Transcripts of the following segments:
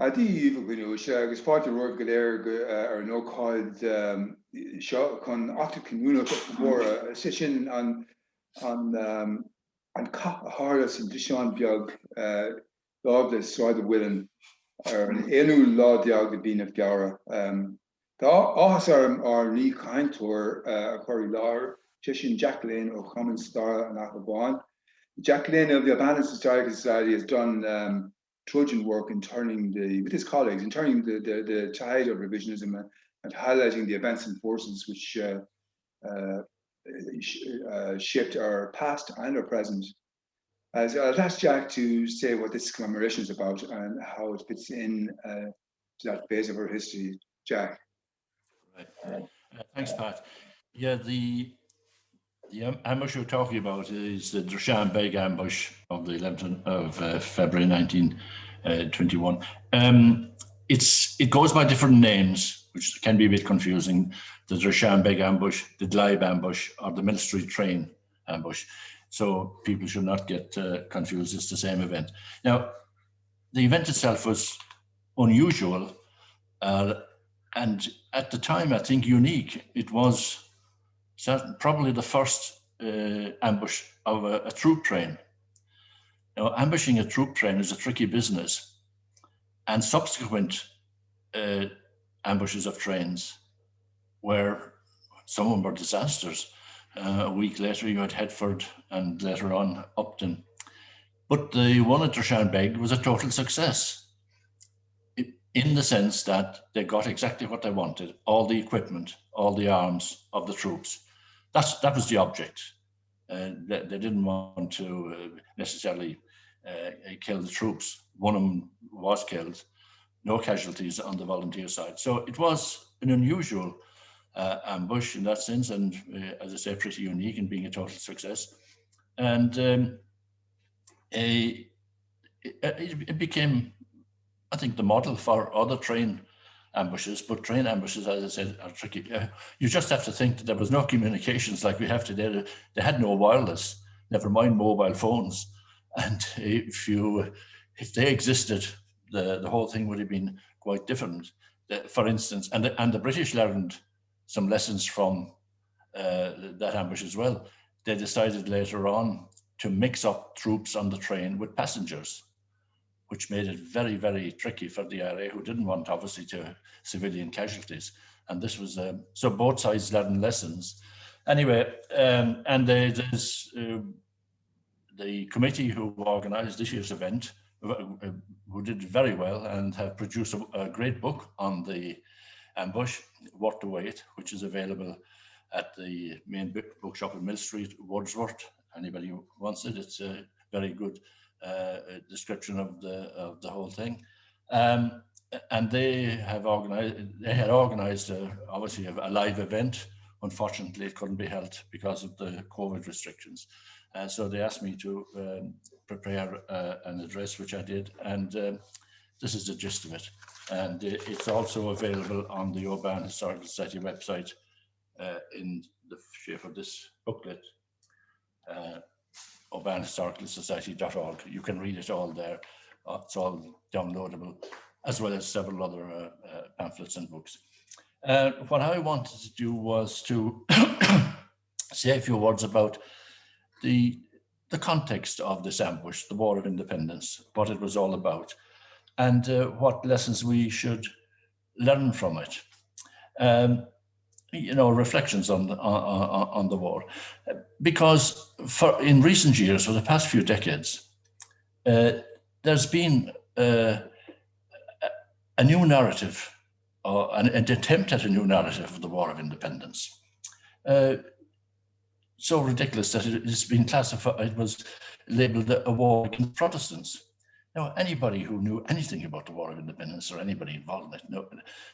Adi Ivagino, agus fáte roih go léir ar nó cáid seo chun achta comúna mór sin an cap a hálas an Drishanebeg láblas sráid a bhfuilean ar an éanú lá deag a bíanamh geara. Tá áthas ar ní caintúir a chuir lár sin Jacqueline ó Common Star an Achabáin. Jacqueline of the Abandoned Historical Society has done Trojan work in turning with his colleagues, in turning the tide of revisionism and highlighting the events and forces which shaped our past and our present. So I'll ask Jack to say what this commemoration is about and how it fits in to that phase of our history. Jack. Right. Thanks, Pat. Yeah, the ambush we're talking about is the Drishanebeg ambush of the 11th of February 1921. It goes by different names, which can be a bit confusing. The Drishanebeg ambush, the Glybe ambush, or the Millstreet train ambush. So people should not get confused. It's the same event. Now, the event itself was unusual, and at the time, I think unique. It was probably the first ambush of a troop train. Now, ambushing a troop train is a tricky business, and subsequent ambushes of trains were, some of them were disasters. A week later, you had Hertford, and later on Upton. But the one at Drishanebeg was a total success, in the sense that they got exactly what they wanted: all the equipment, all the arms of the troops. That was the object. They didn't want to necessarily kill the troops. One of them was killed. No casualties on the volunteer side. So it was an unusual ambush in that sense, and as I say, pretty unique in being a total success. And it became, I think, the model for other train ambushes. But train ambushes, as I said, are tricky. You just have to think that there was no communications like we have today. They had no wireless, never mind mobile phones. And if they existed, the whole thing would have been quite different. For instance, and the British learned some lessons from that ambush as well. They decided later on to mix up troops on the train with passengers, which made it very, very tricky for the IRA, who didn't want, obviously, to civilian casualties. And this was, so both sides learned lessons. Anyway, and there's the committee who organized this year's event, who did very well and have produced a great book on the ambush, Worth the Wait, which is available at the main bookshop in Millstreet, Wordsworth. Anybody who wants it, it's a very good description of the whole thing. And they had organized obviously a live event. Unfortunately, it couldn't be held because of the COVID restrictions. So they asked me to prepare an address, which I did, and this is the gist of it. And it's also available on the Urban Historical Society website in the shape of this booklet, urbanhistoricalsociety.org. You can read it all there. It's all downloadable, as well as several other pamphlets and books. What I wanted to do was to say a few words about the context of this ambush, the War of Independence, what it was all about, and what lessons we should learn from it. Reflections on the war, because in recent years, for the past few decades, there's been a new narrative, or an attempt at a new narrative of the War of Independence. So ridiculous that it's been classified, it was labeled a war against Protestants. Now, anybody who knew anything about the War of Independence, or anybody involved in it,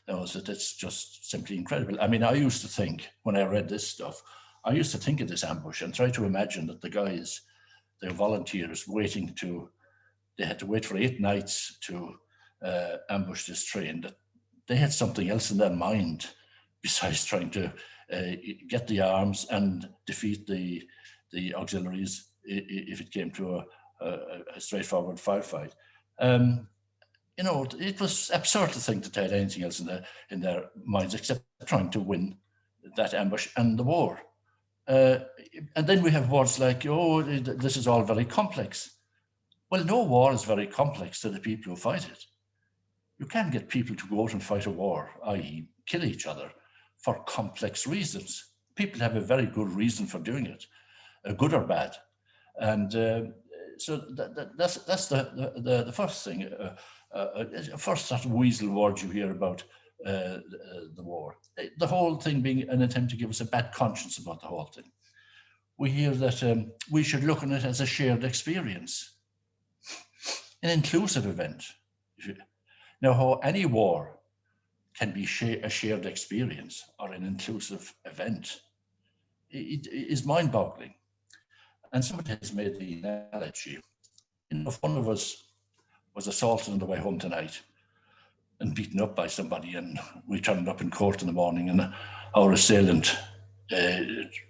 knows that it's just simply incredible. I mean, I used to think, when I read this stuff, I used to think of this ambush and try to imagine that the guys, the volunteers they had to wait for 8 nights to ambush this train, that they had something else in their mind besides trying to get the arms and defeat the auxiliaries if it came to a straightforward firefight. you know, it was absurd to think that they had anything else in their minds except trying to win that ambush and the war. And then we have words like, oh, this is all very complex. Well, no war is very complex to the people who fight it. You can't get people to go out and fight a war, i.e. kill each other, for complex reasons. People have a very good reason for doing it, good or bad. And so that's the first thing, first sort of weasel word you hear about the war. The whole thing being an attempt to give us a bad conscience about the whole thing. We hear that we should look on it as a shared experience, an inclusive event. Now, how any war can be a shared experience or an inclusive event, it is mind-boggling. And somebody has made the analogy, you know, if one of us was assaulted on the way home tonight and beaten up by somebody, and we turned up in court in the morning and our assailant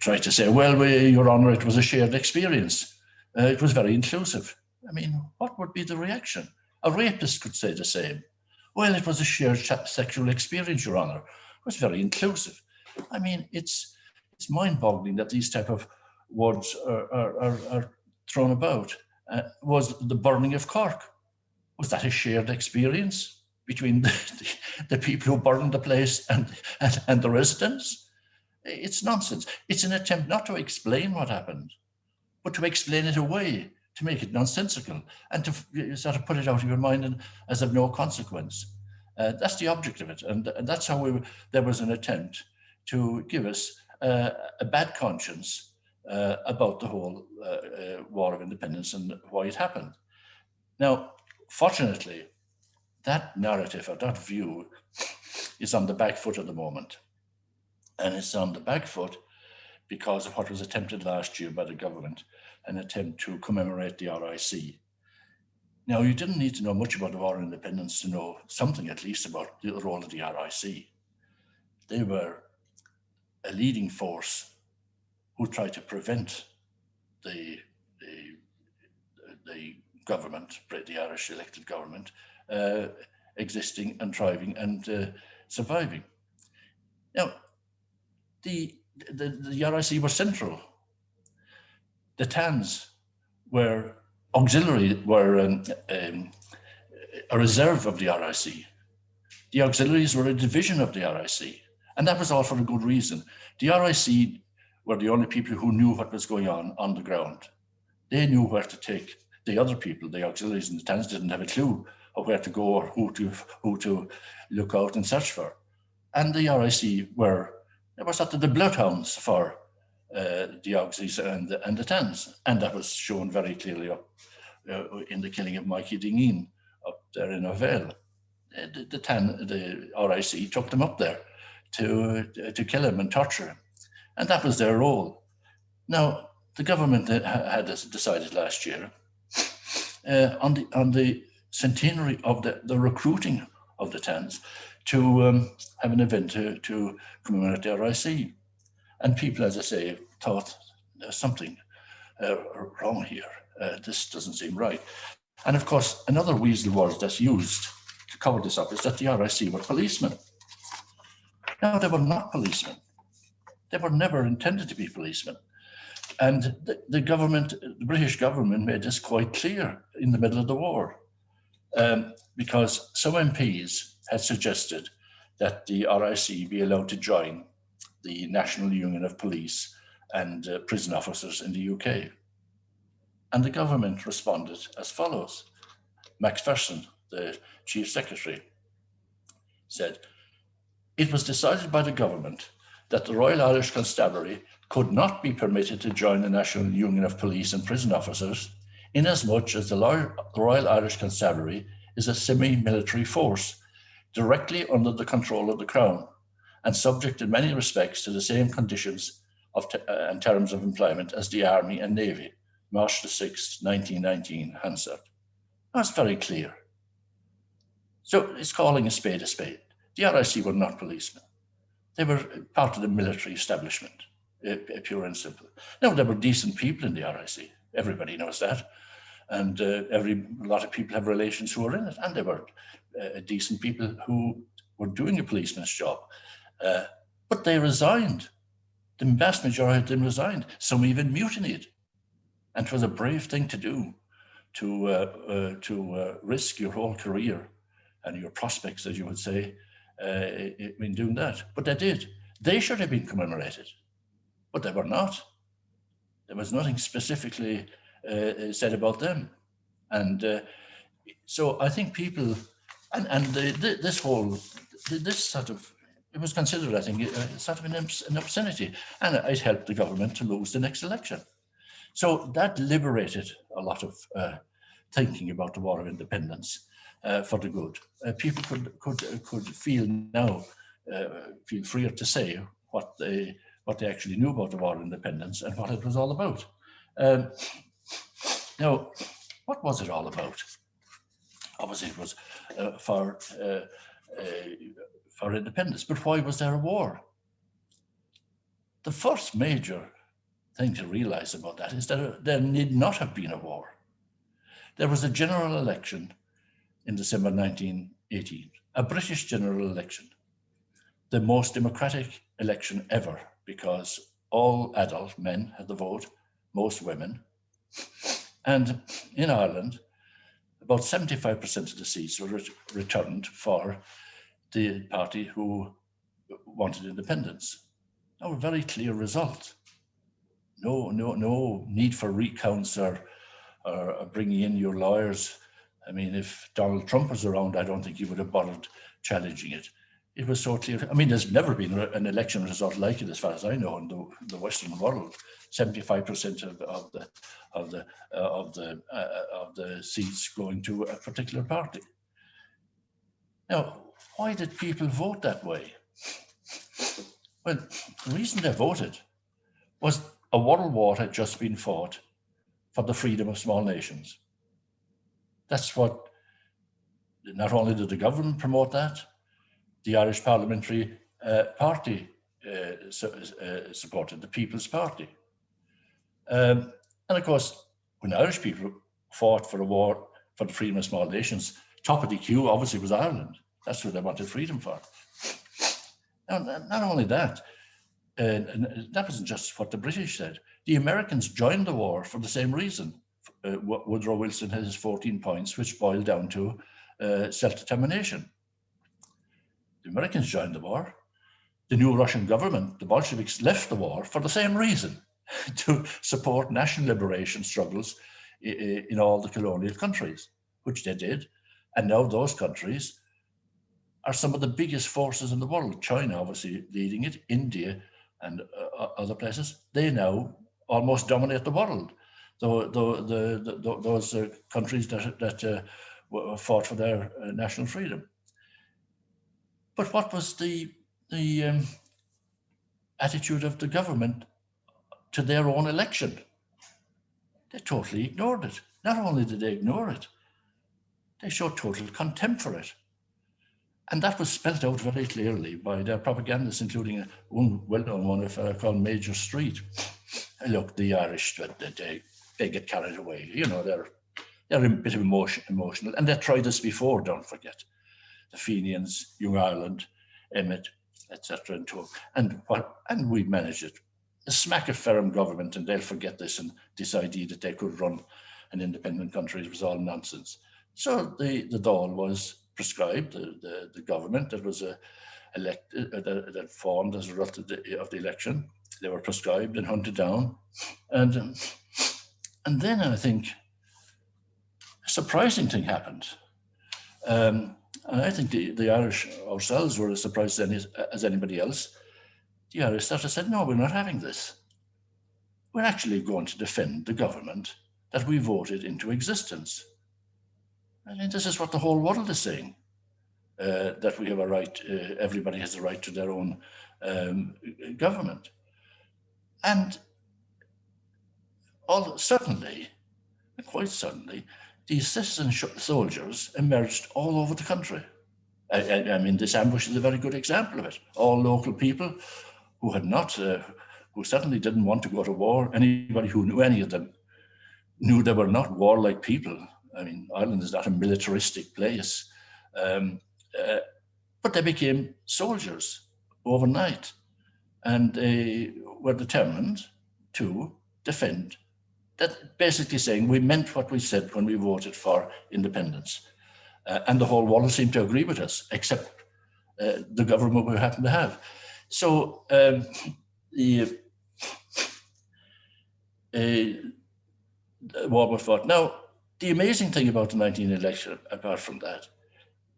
tried to say, well, Your Honour, it was a shared experience. It was very inclusive. I mean, what would be the reaction? A rapist could say the same. Well, it was a shared sexual experience, Your Honour. It was very inclusive. I mean, it's mind-boggling that these type of words are thrown about. Was the burning of Cork, was that a shared experience between the people who burned the place and the residents? It's nonsense. It's an attempt not to explain what happened, but to explain it away, to make it nonsensical, and to sort of put it out of your mind and as of no consequence. That's the object of it, and that's how there was an attempt to give us a bad conscience about the whole War of Independence and why it happened. Now, fortunately, that narrative or that view is on the back foot at the moment. And it's on the back foot because of what was attempted last year by the government, an attempt to commemorate the RIC. Now, you didn't need to know much about the War of Independence to know something at least about the role of the RIC. They were a leading force who tried to prevent the government, the Irish elected government, existing and thriving and surviving. Now, the RIC were central. The TANs were auxiliary, were a reserve of the RIC. The auxiliaries were a division of the RIC, and that was all for a good reason. The RIC were the only people who knew what was going on the ground. They knew where to take. The other people, the auxiliaries and the TANs, didn't have a clue of where to go or who to look out and search for. And the RIC were sort of the bloodhounds for the auxiliaries and the TANs. And that was shown very clearly up in the killing of Mikey Dingeen up there in Ovale. The RIC took them up there to kill him and torture him. And that was their role. Now, the government had decided last year on the centenary of the recruiting of the TANs to have an event to commemorate the RIC. And people, as I say, thought there's something wrong here. This doesn't seem right. And of course, another weasel word that's used to cover this up is that the RIC were policemen. No, they were not policemen. They were never intended to be policemen. And the government, the British government, made this quite clear in the middle of the war, because some MPs had suggested that the RIC be allowed to join the National Union of Police and Prison Officers in the UK. And the government responded as follows. Macpherson, the Chief Secretary, said, "It was decided by the government that the Royal Irish Constabulary could not be permitted to join the National Union of Police and Prison Officers, inasmuch as the Royal Irish Constabulary is a semi-military force directly under the control of the Crown and subject in many respects to the same conditions and terms of employment as the Army and Navy." March the 6th, 1919, Hansard. That's very clear. So it's calling a spade a spade. The RIC were not policemen. They were part of the military establishment, pure and simple. Now, there were decent people in the RIC. Everybody knows that. and a lot of people have relations who are in it, and they were decent people who were doing a policeman's job. But they resigned. The vast majority of them resigned. Some even mutinied. And it was a brave thing to do, to risk your whole career and your prospects, as you would say, in doing that. But they did. They should have been commemorated, but they were not. There was nothing specifically said about them. And so I think people, this sort of, it was considered, I think, sort of an obscenity, and it helped the government to lose the next election. So that liberated a lot of thinking about the War of Independence for the good. People could feel now, feel freer to say what they actually knew about the War of Independence and what it was all about. Now, what was it all about? Obviously, it was for independence, but why was there a war? The first major thing to realize about that is that there need not have been a war. There was a general election in December 1918, a British general election, the most democratic election ever, because all adult men had the vote, most women. And in Ireland, about 75% of the seats were returned for the party who wanted independence. Now, a very clear result. No need for recounts or bringing in your lawyers. I mean, if Donald Trump was around, I don't think he would have bothered challenging it. It was so clear. I mean, there's never been an election result like it, as far as I know, in the Western world. 75% of the seats going to a particular party. Now, why did people vote that way? Well, the reason they voted was a world war had just been fought for the freedom of small nations. That's what, not only did the government promote that, the Irish Parliamentary Party supported, the People's Party. And of course, when Irish people fought for a war for the freedom of small nations, top of the queue obviously was Ireland. That's what they wanted freedom for. Now, not only that, and that wasn't just what the British said. The Americans joined the war for the same reason. Woodrow Wilson had his 14 points, which boiled down to self-determination. The Americans joined the war. The new Russian government, the Bolsheviks, left the war for the same reason, to support national liberation struggles in all the colonial countries, which they did. And now those countries are some of the biggest forces in the world. China, obviously, leading it, India, and other places. They now almost dominate the world. Those countries that fought for their national freedom. But what was the attitude of the government to their own election? They totally ignored it. Not only did they ignore it, they showed total contempt for it. And that was spelled out very clearly by their propagandists, including one well-known one called Major Street. Look, the Irish, they get carried away. You know, they're a bit of emotional, and they tried this before, don't forget. The Fenians, Young Ireland, Emmet, etc. And we managed it. A smack of firm government, and they'll forget this, and this idea that they could run an independent country was all nonsense. So the Dáil was prescribed, the government that was elected, that formed as a result of the election. They were prescribed and hunted down, and then I think a surprising thing happened. And I think the Irish ourselves were as surprised as anybody else. The Irish started said, no, we're not having this. We're actually going to defend the government that we voted into existence. I mean, this is what the whole world is saying, that we have a right, everybody has a right to their own government. And certainly, quite suddenly, these citizen soldiers emerged all over the country. I mean, this ambush is a very good example of it. All local people who had not, who certainly didn't want to go to war, anybody who knew any of them, knew they were not warlike people. I mean, Ireland is not a militaristic place. But they became soldiers overnight, and they were determined to defend that, basically saying we meant what we said when we voted for independence. And the whole world seemed to agree with us, except the government we happen to have. So the war was fought. Now, the amazing thing about the 19 election, apart from that,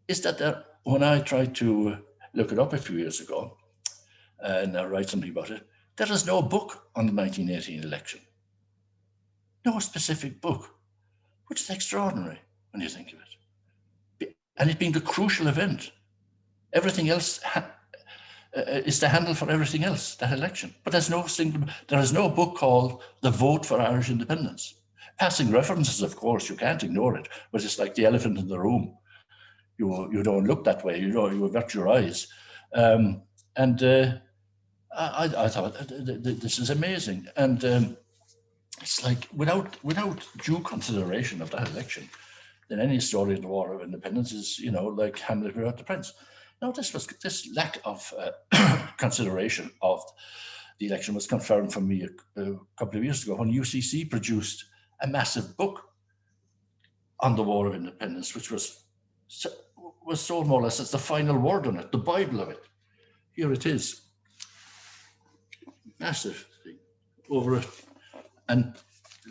is that when I tried to look it up a few years ago and write something about it, there is no book on the 1918 election. No specific book, which is extraordinary when you think of it. And it being the crucial event. Everything else is the handle for everything else, that election. But there is no book called The Vote for Irish Independence. Passing references, of course, you can't ignore it, but it's like the elephant in the room. You don't look that way, you avert your eyes. I thought, this is amazing. And it's like, without due consideration of that election, then any story of the War of Independence is, like Hamlet without the prince. Now, this lack of consideration of the election was confirmed for me a couple of years ago when UCC produced a massive book on the War of Independence, which was sold more or less as the final word on it, the Bible of it. Here it is, massive thing over it, and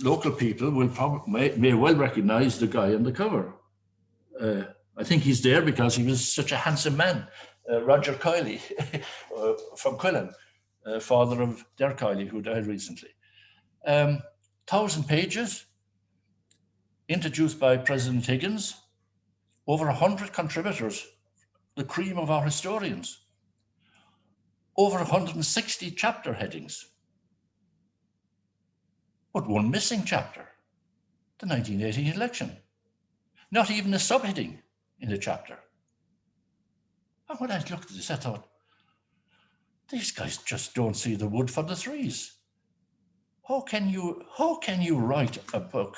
local people will may well recognize the guy on the cover. I think he's there because he was such a handsome man, Roger Kiley from Quillen, father of Der Kiley, who died recently. 1,000 pages, introduced by President Higgins, over 100 contributors, the cream of our historians, over 160 chapter headings, but one missing chapter, the 1918 election. Not even a subheading in the chapter. And when I looked at this, I thought, these guys just don't see the wood for the trees. How can you write a book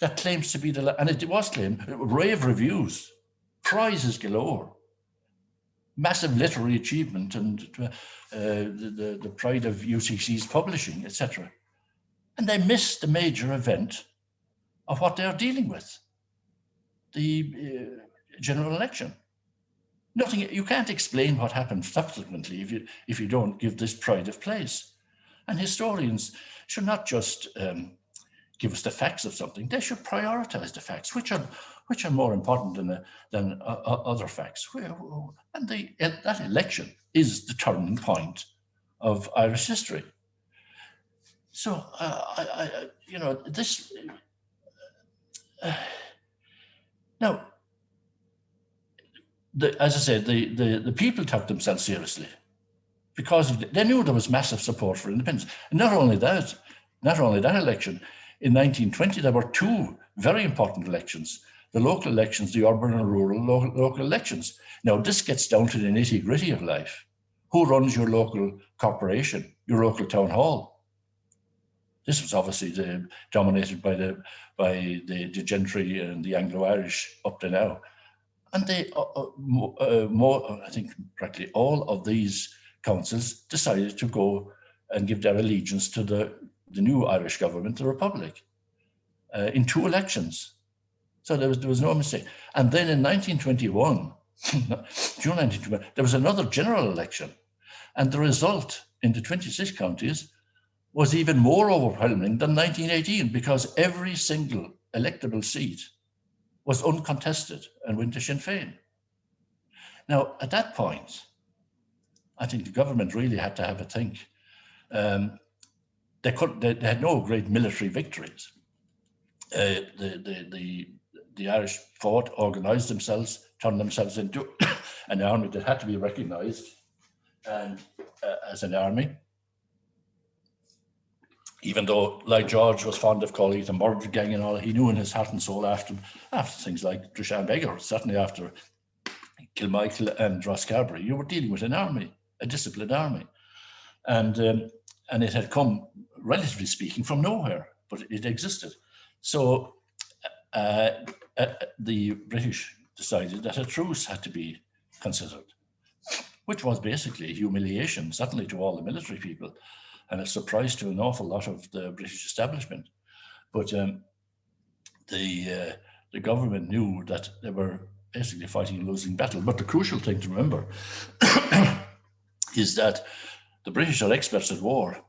that claims to be and it was claimed, rave reviews, prizes galore, massive literary achievement, and the pride of UCC's publishing, etc. And they missed the major event of what they're dealing with, the general election. Nothing, you can't explain what happened subsequently if you don't give this pride of place. And historians should not just give us the facts of something; they should prioritize the facts, which are more important than other facts. And that election is the turning point of Irish history. So this now. As I said, the people took themselves seriously because they knew there was massive support for independence. And not only that election, in 1920, there were two very important elections, the local elections, the urban and rural local elections. Now, this gets down to the nitty-gritty of life. Who runs your local corporation, your local town hall? This was obviously dominated by the gentry and the Anglo-Irish up to now. And they, I think practically all of these councils decided to go and give their allegiance to the new Irish government, the Republic, in two elections. So there was no mistake. And then in 1921, June 1921, there was another general election. And the result in the 26 counties was even more overwhelming than 1918 because every single electable seat was uncontested and went to Sinn Féin. Now, at that point, I think the government really had to have a think. They had no great military victories. The Irish fought, organised themselves, turned themselves into an army that had to be recognised and as an army. Even though, like George was fond of calling it a murder gang and all, he knew in his heart and soul after things like Drishanebeg, or certainly after Kilmichael and Rosscarbery, you were dealing with an army, a disciplined army. And it had come, relatively speaking, from nowhere, but it existed. So the British decided that a truce had to be considered, which was basically a humiliation, certainly to all the military people, and a surprise to an awful lot of the British establishment. But the government knew that they were basically fighting a losing battle. But the crucial thing to remember is that the British are experts at war.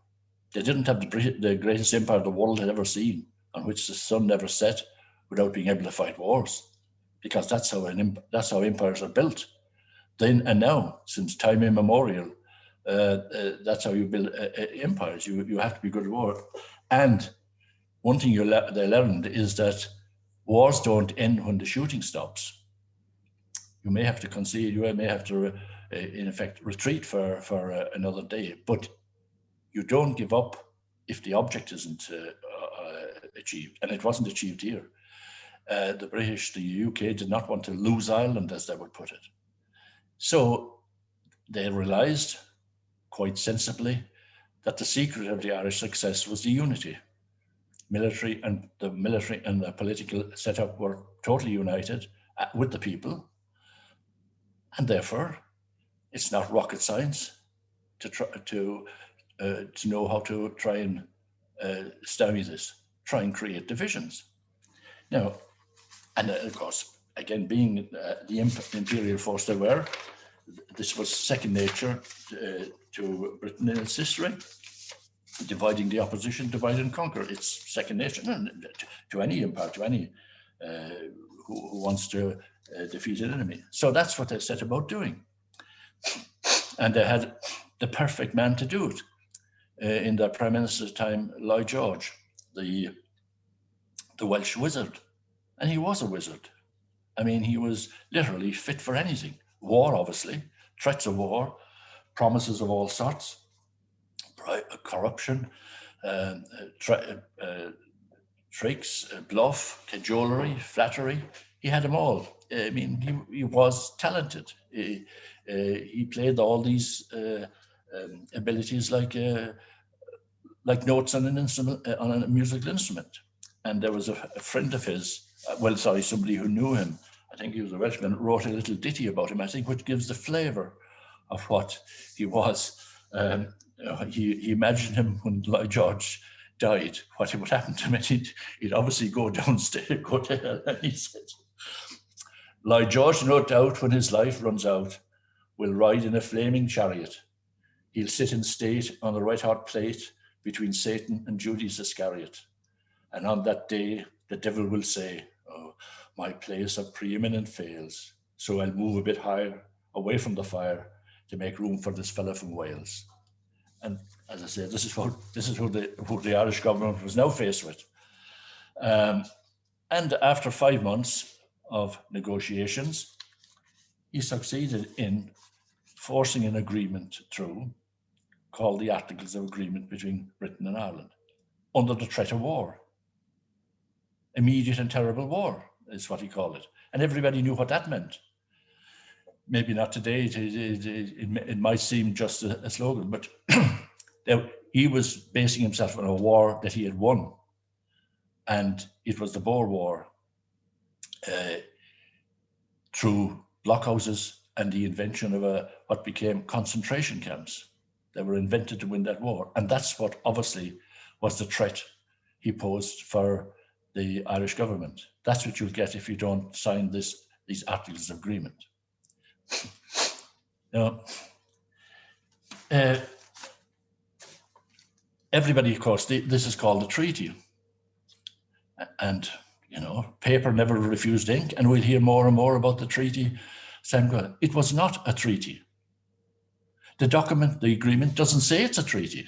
They didn't have the greatest empire the world had ever seen, on which the sun never set, without being able to fight wars, because that's how empires are built. Then and now, since time immemorial, that's how you build empires. You have to be good at war. And one thing they learned is that wars don't end when the shooting stops. You may have to concede, you may have to, in effect, retreat for another day, but you don't give up if the object isn't achieved. And it wasn't achieved here. The British, the UK did not want to lose Ireland, as they would put it. So they realized, quite sensibly, that the secret of the Irish success was the unity. The military and the political setup were totally united with the people, and therefore, it's not rocket science to know how to try and stymie this, try and create divisions. Now, and of course, again, being the imperial force they were, this was second nature to Britain in its history. Dividing the opposition, divide and conquer. It's second nature to any empire, to any who wants to defeat an enemy. So that's what they set about doing. And they had the perfect man to do it in their Prime Minister's time, Lloyd George, the Welsh wizard. And he was a wizard. I mean, he was literally fit for anything. War, obviously, threats of war, promises of all sorts, corruption, tricks, bluff, cajolery, flattery. He had them all. I mean, he was talented. He played all these abilities like notes on an instrument, on a musical instrument. And there was a friend of his, somebody who knew him, I think he was a Welshman, wrote a little ditty about him, I think, which gives the flavor of what he was. He imagined him when Lloyd George died, what would happen to him. He'd obviously go downstairs, go to hell, and he said, Lloyd George, no doubt, when his life runs out, will ride in a flaming chariot. He'll sit in state on the right hot plate between Satan and Judas Iscariot. And on that day, the devil will say, oh, my place of preeminent fails, so I'll move a bit higher, away from the fire, to make room for this fella from Wales. And as I said, this is who the Irish government was now faced with. And after 5 months of negotiations, he succeeded in forcing an agreement through called the Articles of Agreement between Britain and Ireland under the threat of war. Immediate and terrible war is what he called it. And everybody knew what that meant. Maybe not today, it might seem just a slogan, but he was basing himself on a war that he had won. And it was the Boer War through blockhouses and the invention of what became concentration camps. They were invented to win that war. And that's what obviously was the threat he posed for the Irish government. That's what you'll get if you don't sign these Articles of Agreement. Now, everybody, of course, this is called a treaty. And, paper never refused ink, and we'll hear more and more about the treaty. It was not a treaty. The document, the agreement, doesn't say it's a treaty.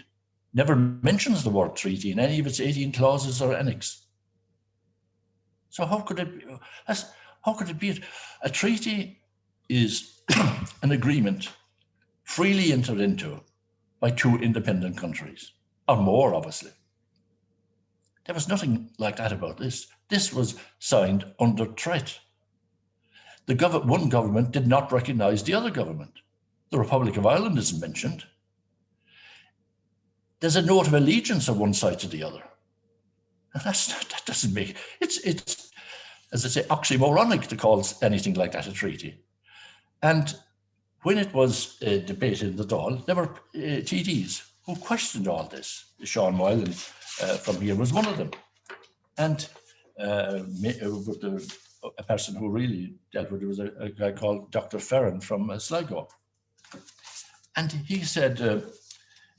Never mentions the word treaty in any of its 18 clauses or annex. So how could it be? A treaty is an agreement freely entered into by two independent countries, or more, obviously. There was nothing like that about this. This was signed under threat. One government did not recognize the other government. The Republic of Ireland isn't mentioned. There's a note of allegiance on one side to the other. That doesn't make it's as I say oxymoronic to call anything like that a treaty. And when it was debated in the Dáil, there were TDs who questioned all this. Sean Moylan from here was one of them, and a person who really dealt with it was a guy called Dr. Ferran from Sligo, and he said,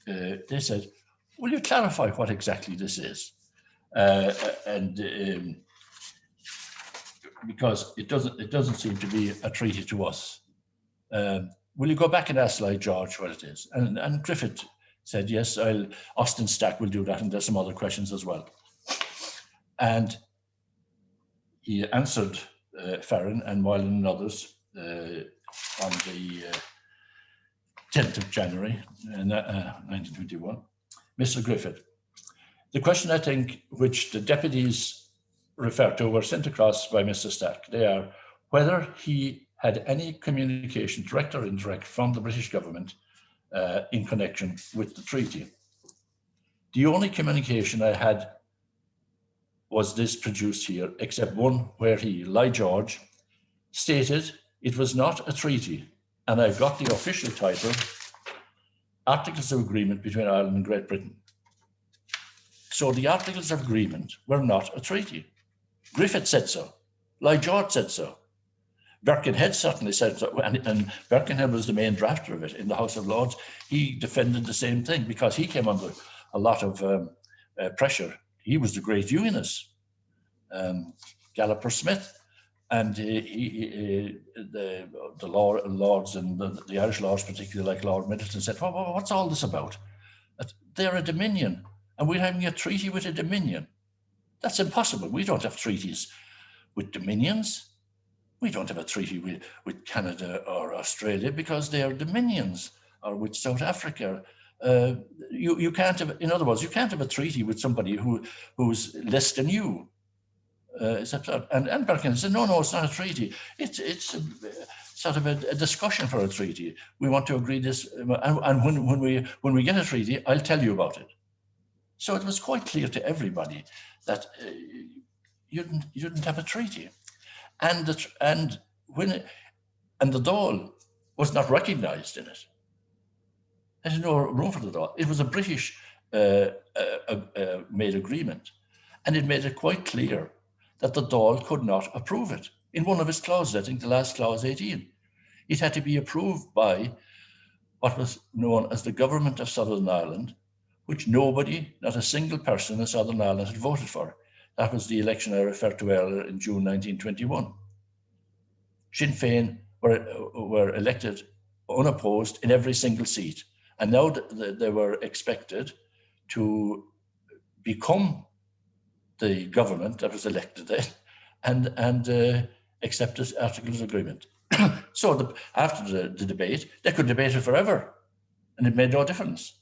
they said, "Will you clarify what exactly this is?" Because it doesn't seem to be a treaty to us. Will you go back and ask Lloyd George what it is? And Griffith said, yes, Austin Stack will do that, and there's some other questions as well. And he answered Ferran and Moylan and others on the 10th of January 1921. Mr. Griffith, the question I think which the deputies referred to were sent across by Mr. Stack. They are whether he had any communication, direct or indirect, from the British government in connection with the treaty. The only communication I had was this produced here, except one where he, Lloyd George, stated it was not a treaty, and I've got the official title, Articles of Agreement between Ireland and Great Britain. So the Articles of Agreement were not a treaty. Griffith said so. Lloyd George said so. Birkenhead certainly said so, and Birkenhead was the main drafter of it in the House of Lords. He defended the same thing because he came under a lot of pressure. He was the great unionist, Galloper Smith, and the Lords and the Irish Lords, particularly like Lord Middleton, said, well, what's all this about? They're a dominion, and we're having a treaty with a dominion. That's impossible. We don't have treaties with dominions. We don't have a treaty with Canada or Australia because they are dominions, or with South Africa. You can't have, in other words, you can't have a treaty with somebody who's less than you. And Birkenhead said, no, it's not a treaty. It's sort of a discussion for a treaty. We want to agree this, and when we get a treaty, I'll tell you about it. So it was quite clear to everybody that you didn't have a treaty. And the Dáil was not recognised in it. There's no room for the Dáil. It was a British made agreement, and it made it quite clear that the Dáil could not approve it. In one of its clauses, I think the last clause 18, it had to be approved by what was known as the Government of Southern Ireland, which nobody, not a single person in Southern Ireland had voted for. That was the election I referred to earlier in June 1921. Sinn Féin were elected unopposed in every single seat. And now they were expected to become the government that was elected then and accept this Articles of Agreement. So after the debate, they could debate it forever, and it made no difference.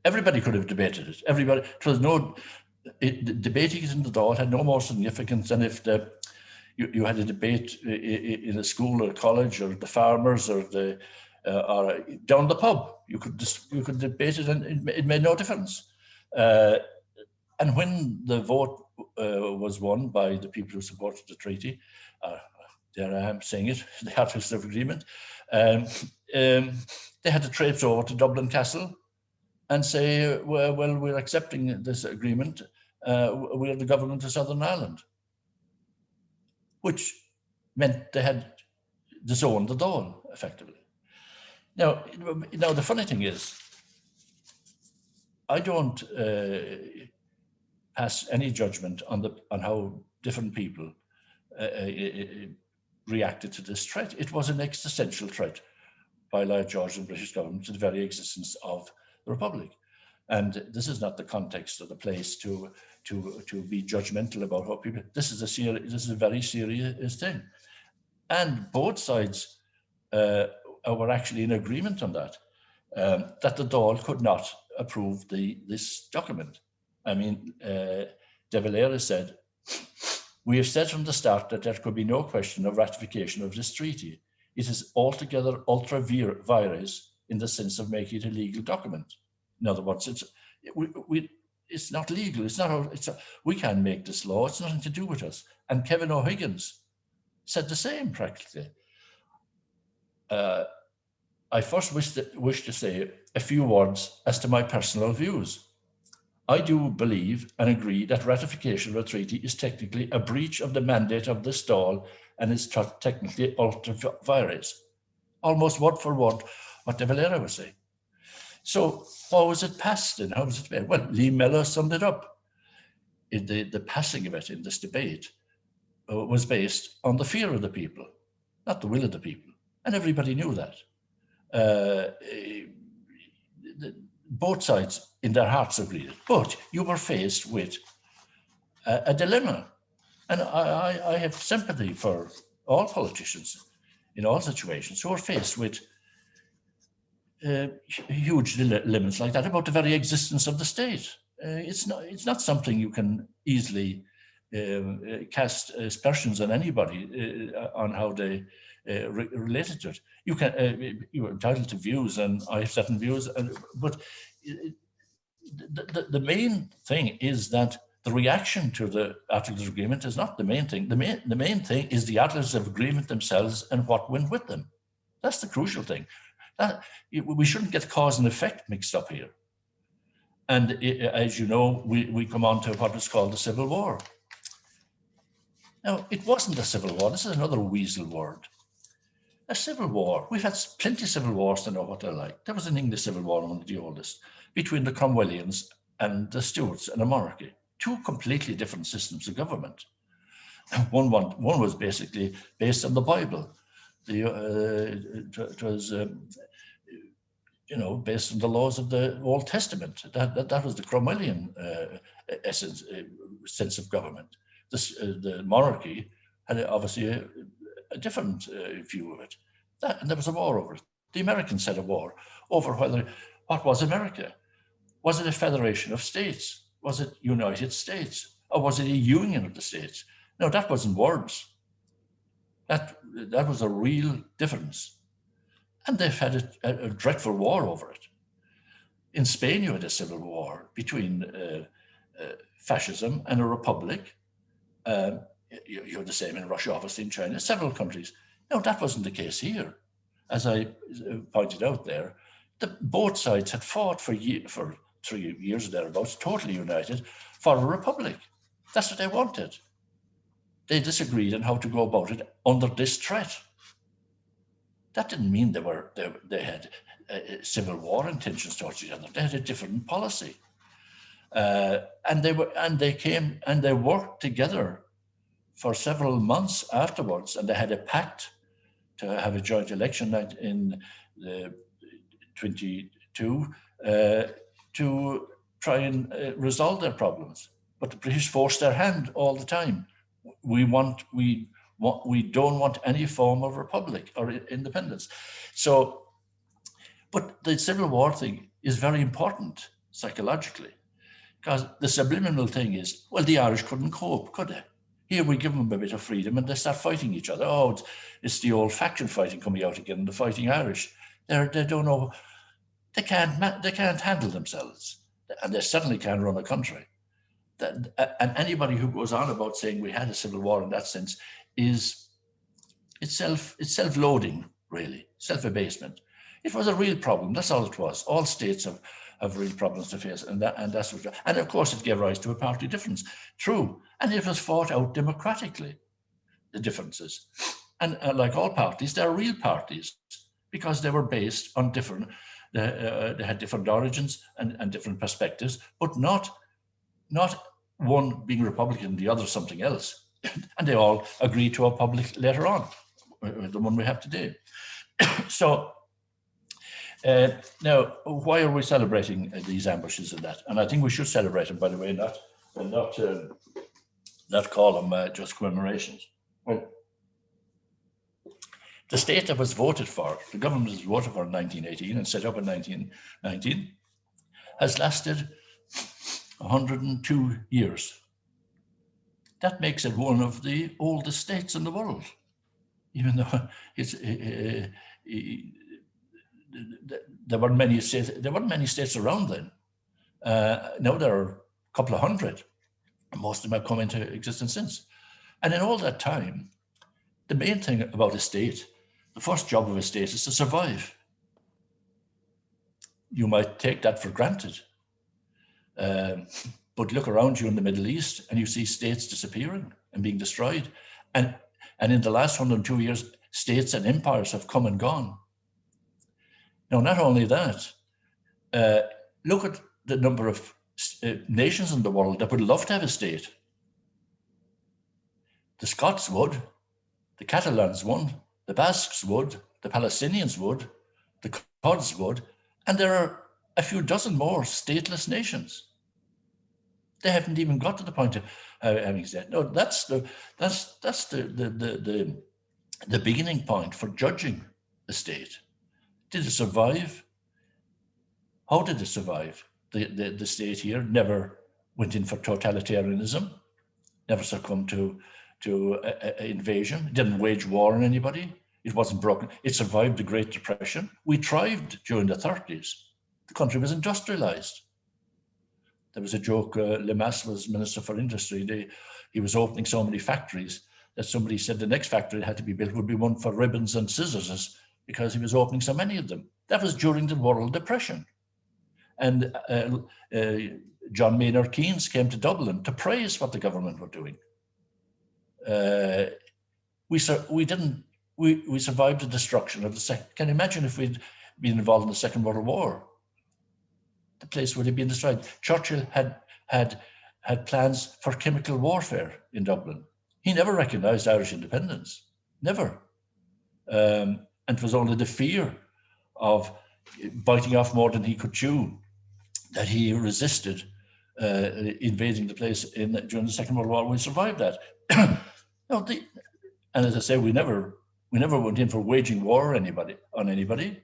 Everybody could have debated it. Everybody, debating it in the Dáil had no more significance than if you had a debate in a school or a college or the farmers or down the pub. You could debate it, and it made no difference. And when the vote was won by the people who supported the treaty, there I am saying it, the Articles of Agreement, they had to traipse over to Dublin Castle and say, well, we're accepting this agreement. We're the government of Southern Ireland, which meant they had disowned the Dáil, effectively. Now, the funny thing is, I don't pass any judgment on how different people reacted to this threat. It was an existential threat by Lloyd George and the British government to the very existence of the Republic. And this is not the context or the place to be judgmental about what people. This is a very serious thing, and both sides were actually in agreement on that. That the Dáil could not approve this document. I mean, De Valera said, "We have said from the start that there could be no question of ratification of this treaty. It is altogether ultra vires in the sense of making it a legal document." In other words, it's not legal. It's not. We can't make this law. It's nothing to do with us. And Kevin O'Higgins said the same practically. I first wish to say a few words as to my personal views. I do believe and agree that ratification of a treaty is technically a breach of the mandate of this Dáil and is technically ultra vires. Almost word for word what De Valera was saying. So how was it passed and how was it made? Well, Lee Miller summed it up. The passing of it in this debate was based on the fear of the people, not the will of the people. And everybody knew that. Both sides in their hearts agreed. But you were faced with a dilemma. And I have sympathy for all politicians in all situations who are faced with huge dilemmas like that about the very existence of the state. It's not something you can easily cast aspersions on anybody on how they related to it. You're entitled to views, and I have certain views, but the main thing is that the reaction to the Articles of Agreement is not the main thing. The main thing is the Articles of Agreement themselves and what went with them. That's the crucial thing. We shouldn't get cause and effect mixed up here. And as you know, we come on to what was called the Civil War. Now, it wasn't a civil war. This is another weasel word. A civil war. We've had plenty of civil wars to know what they're like. There was an English civil war, one of the oldest, between the Cromwellians and the Stuarts and a monarchy. Two completely different systems of government. One was basically based on the Bible. It was based on the laws of the Old Testament. That was the Cromwellian essence, sense of government. The monarchy had obviously a different view of it. And there was a war over it. The Americans had a war over what was America? Was it a federation of states? Was it United States? Or was it a union of the states? No, that wasn't words. That was a real difference. And they've had a dreadful war over it. In Spain, you had a civil war between fascism and a republic. You had the same in Russia, obviously, in China, several countries. No, that wasn't the case here. As I pointed out there, both sides had fought for 3 years or thereabouts, totally united, for a republic. That's what they wanted. They disagreed on how to go about it under this threat. That didn't mean they had civil war intentions towards each other. They had a different policy, and they worked together for several months afterwards, and they had a pact to have a joint election in 22 to try and resolve their problems. But the British forced their hand all the time. We don't want any form of republic or independence. So, but the Civil War thing is very important psychologically, because the subliminal thing is, well, the Irish couldn't cope, could they? Here we give them a bit of freedom and they start fighting each other. Oh, it's the old faction fighting coming out again, the fighting Irish. They don't know, they can't handle themselves, and they certainly can't run a country. And anybody who goes on about saying we had a civil war in that sense is self-loading, really, self-abasement. It was a real problem. That's all it was. All states have real problems to face, and that's what. And of course, it gave rise to a party difference. True, and it was fought out democratically. The differences, and like all parties, they're real parties because they were based on different. They had different origins and different perspectives, but not one being Republican, the other something else. And they all agreed to a public later on, the one we have today. So now, why are we celebrating these ambushes and that? And I think we should celebrate them, by the way, not call them just commemorations. Well, the state that was voted for, the government was voted for in 1918 and set up in 1919, has lasted 102 years. That makes it one of the oldest states in the world, even though there weren't many states around then. Now there are couple of hundred. Most of them have come into existence since. And in all that time, the main thing about a state, the first job of a state is to survive. You might take that for granted. But look around you in the Middle East and you see states disappearing and being destroyed. And in the last 102 years, states and empires have come and gone. Now, not only that, look at the number of nations in the world that would love to have a state. The Scots would, the Catalans would, the Basques would, the Palestinians would, the Kurds would, and there are a few dozen more stateless nations. They haven't even got to the point of having said, no, that's the beginning point for judging a state. Did it survive? How did it survive? The state here never went in for totalitarianism, never succumbed to invasion, didn't wage war on anybody. It wasn't broken. It survived the Great Depression. We thrived during the 30s. The country was industrialized. There was a joke, Lemas was Minister for Industry. He was opening so many factories that somebody said the next factory that had to be built would be one for ribbons and scissors because he was opening so many of them. That was during the World Depression. And John Maynard Keynes came to Dublin to praise what the government were doing. We survived the destruction of the second. Can you imagine if we'd been involved in the Second World War? The place would have been destroyed. Churchill had plans for chemical warfare in Dublin. He never recognized Irish independence, never. And it was only the fear of biting off more than he could chew that he resisted invading the place during the Second World War. We survived that. And as I say, we never went in for waging war on anybody.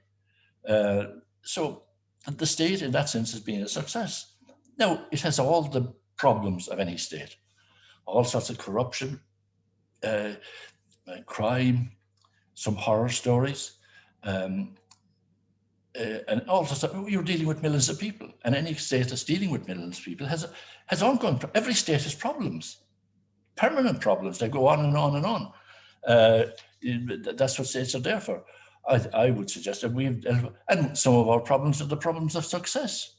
So the state, in that sense, has been a success. Now, it has all the problems of any state, all sorts of corruption, crime, some horror stories, and all sorts of. You're dealing with millions of people, and any state that's dealing with millions of people has ongoing. Every state has problems, permanent problems. They go on and on and on. That's what states are there for. I would suggest that and some of our problems are the problems of success,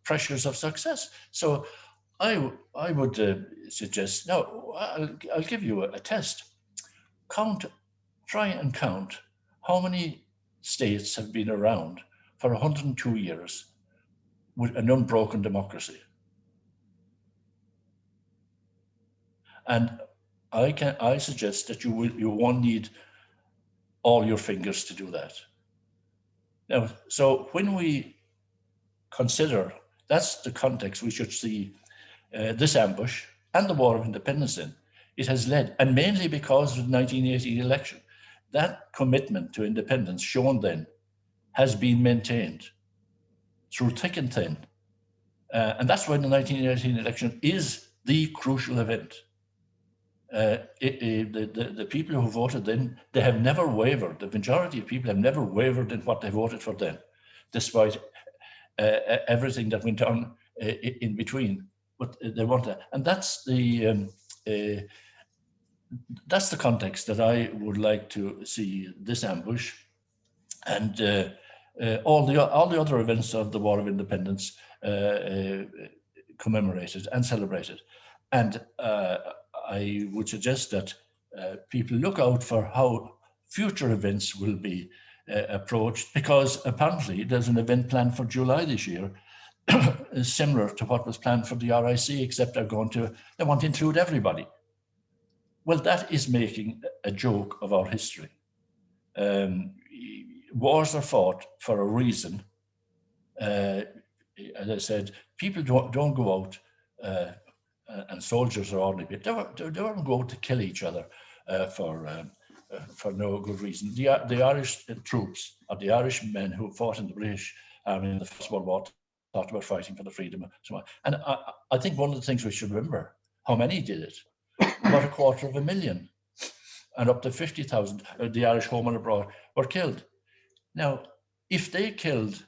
pressures of success. So I would suggest, now I'll give you a test. Try and count how many states have been around for 102 years with an unbroken democracy. And I suggest that you won't need all your fingers to do that. Now, so when we consider, that's the context we should see this ambush and the War of Independence in. It has led, and mainly because of the 1918 election, that commitment to independence shown then has been maintained through thick and thin. And that's why the 1918 election is the crucial event. The people who voted then, they have never wavered. The majority of people have never wavered in what they voted for then, despite everything that went on in between. But they want that, and that's the context that I would like to see this ambush and all the other events of the War of Independence commemorated and celebrated. And I would suggest that people look out for how future events will be approached, because apparently there's an event planned for July this year, similar to what was planned for the RIC, except they want to include everybody. Well, that is making a joke of our history. Wars are fought for a reason. As I said, people don't go out and soldiers are ordinary people. They don't go out to kill each other for no good reason. The Irish troops, or the Irish men who fought in the British Army in the First World War, talked about fighting for the freedom. And I think one of the things we should remember, how many did it? About 250,000, and up to 50,000 the Irish home and abroad were killed. Now, if they killed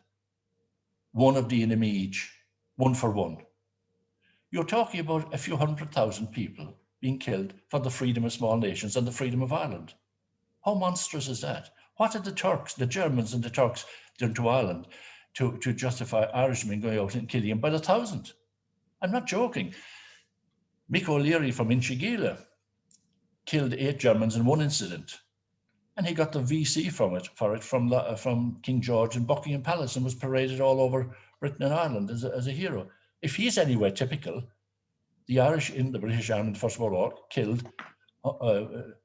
one of the enemy each, one for one. You're talking about a few 100,000 people being killed for the freedom of small nations and the freedom of Ireland. How monstrous is that? What did the Turks, the Germans and the Turks done to Ireland to justify Irishmen going out and killing them by the thousand? I'm not joking. Mick O'Leary from Inchigeelagh killed 8 Germans in one incident, and he got the VC for it from King George in Buckingham Palace and was paraded all over Britain and Ireland as a hero. If he's anywhere typical, the Irish in the British Army in the First World War killed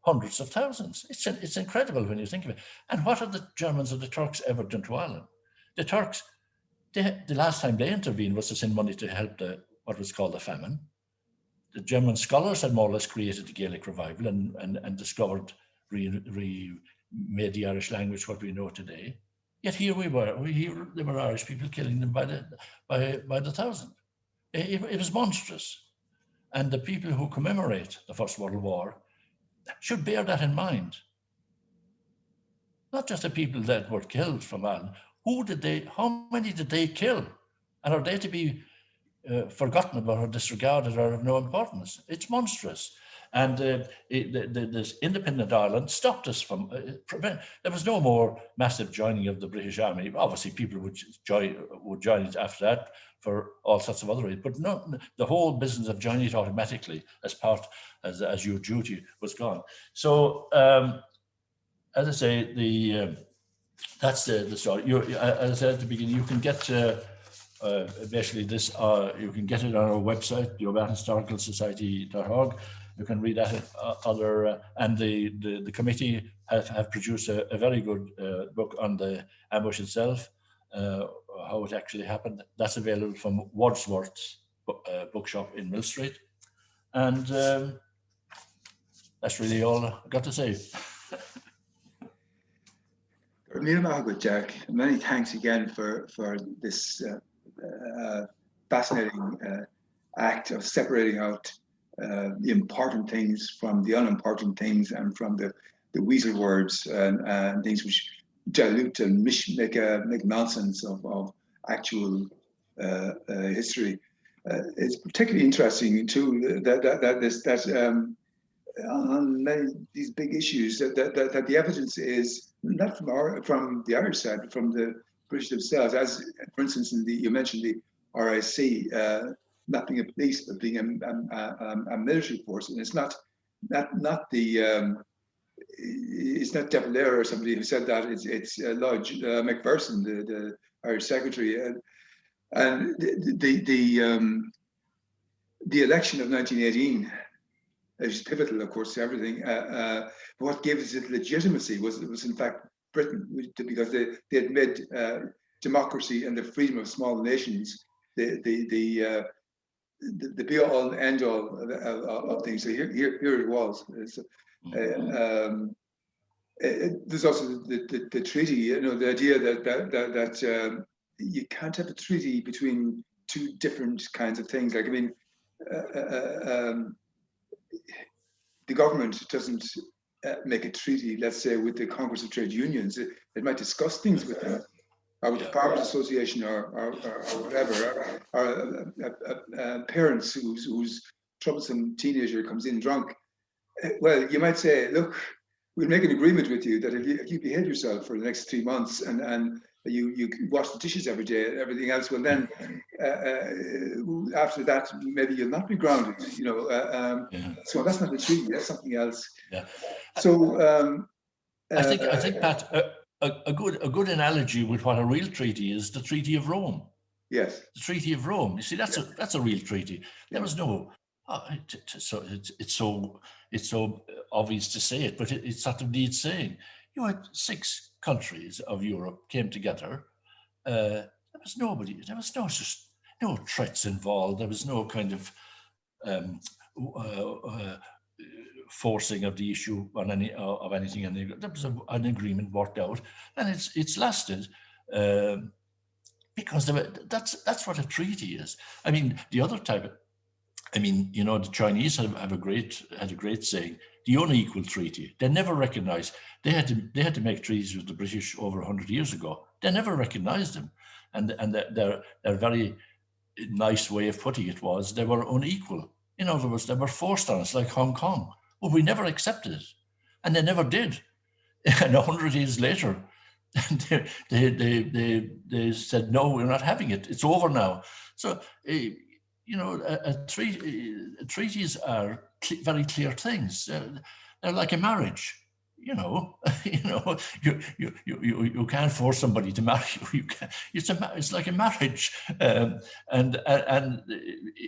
hundreds of thousands. It's incredible when you think of it. And what have the Germans or the Turks ever done to Ireland? The Turks, the last time they intervened was to send money to help what was called the famine. The German scholars had more or less created the Gaelic revival and discovered, made the Irish language what we know today. Yet here there were Irish people killing them by the thousand. It was monstrous. And the people who commemorate the First World War should bear that in mind. Not just the people that were killed from Ireland. How many did they kill? And are they to be forgotten about or disregarded or of no importance? It's monstrous. And this independent Ireland stopped us from, there was no more massive joining of the British Army. Obviously people would join it after that for all sorts of other reasons, but no, the whole business of joining it automatically as your duty was gone. So as I say, that's the story. As I said at the beginning, you can get basically this, you can get it on our website, europeanhistoricalsociety.org. You can read that and the committee have produced a very good book on the ambush itself, how it actually happened. That's available from Wordsworth bookshop in Millstreet. And that's really all I've got to say. Jack, many thanks again for this fascinating act of separating out the important things from the unimportant things and from the weasel words and things which dilute and make nonsense of actual history. It's particularly interesting too that on many these big issues that the evidence is not from the Irish side, but from the British themselves. As for instance, you mentioned the RIC not being a police but being a military force, and it's not De Valera or somebody who said that. It's Lodge Macpherson, the Irish secretary, and the election of 1918 is pivotal, of course, to everything. What gave us its legitimacy was in fact Britain, because they had made democracy and the freedom of small nations the be all and end all of things. So here it was. There's also the treaty. The idea that you can't have a treaty between two different kinds of things. Like, I mean, the government doesn't make a treaty, let's say, with the Congress of Trade Unions. It might discuss things with them, or with the Farmers Association, or whatever, or parents whose troublesome teenager comes in drunk. Well, you might say, look, we'll make an agreement with you that if you behave yourself for the next 3 months and you wash the dishes every day and everything else, well then after that maybe you'll not be grounded. So that's not a treaty, that's something else. So I think Pat, a good analogy with what a real treaty is the Treaty of Rome. Yes, the Treaty of Rome. You see, that's a real treaty. There was no it's so obvious to say it, but it sort of needs saying. You had 6 countries of Europe came together. There was nobody. There was no threats involved. There was no kind of forcing of the issue on anything. There was an agreement worked out, and it's lasted because that's what a treaty is. I mean, the other type of. I mean, the Chinese had a great saying: the unequal treaty. They never recognized. They had to make treaties with the British over 100 years ago. They never recognized them, and they're very nice way of putting it was they were unequal. In other words, they were forced on us, like Hong Kong. Well, we never accepted it, and they never did. And 100 years later, they said, no, we're not having it. It's over now. So, treaties are very clear things. They're like a marriage. You can't force somebody to marry you. You can, it's like a marriage, and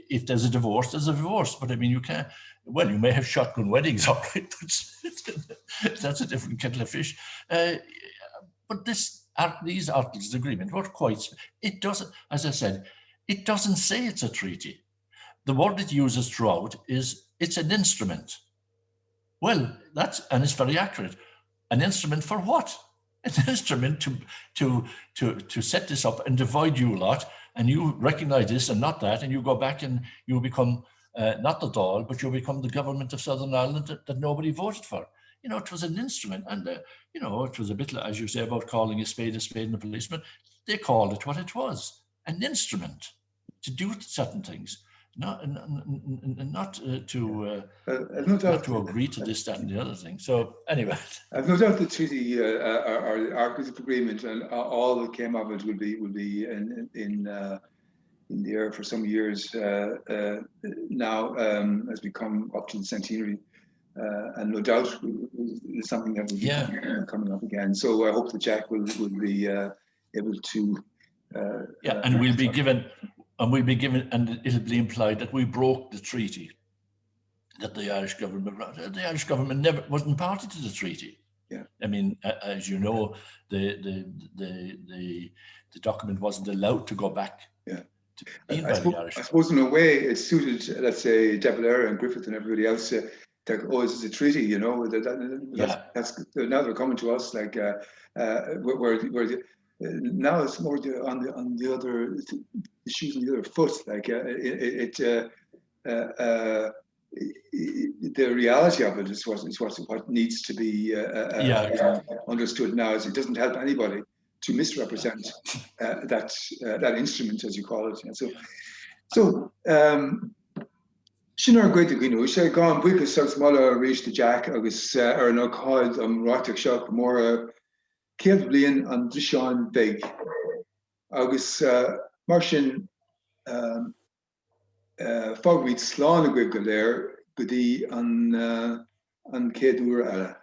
if there's a divorce, there's a divorce. But I mean, you can't. Well, you may have shotgun weddings, all right, but that's a different kettle of fish. But these articles of agreement were quite. It doesn't, as I said, it doesn't say it's a treaty. The word it uses throughout is it's an instrument. Well, and it's very accurate. An instrument for what? An instrument to set this up and divide you a lot, and you recognize this and not that, and you go back and you become not the Dáil, but you become the government of Southern Ireland that nobody voted for. It was an instrument, and it was a bit, as you say, about calling a spade and a policeman. They called it what it was, an instrument to do certain things. Not to agree to this, that, and the other thing. So anyway, I've no doubt the treaty or the Articles of Agreement and all that came of it will be in the air for some years now, as we come up to the centenary, and no doubt is something that will be coming up again. So I hope that Jack will be able to. And we'll be given. And it'll be implied that we broke the treaty, that the Irish government never wasn't party to the treaty. Yeah. I mean, as you know, the document wasn't allowed to go back. Yeah. I suppose in a way it suited, let's say, De Valera and Griffith and everybody else. This is a treaty, that's now they're coming to us like where now it's more on the other issues on the other foot. Like the reality of it is what needs to be understood now. Is it doesn't help anybody to misrepresent that instrument, as you call it. And so Sinnar goid gino sé gan buchas sus mala rééis de Jack agus ar an áid am ráiteach seo mór céad bliain an Drishanebeg agus mar sin fághuiid sláán a goibh go léir go dtí an céad uair eile.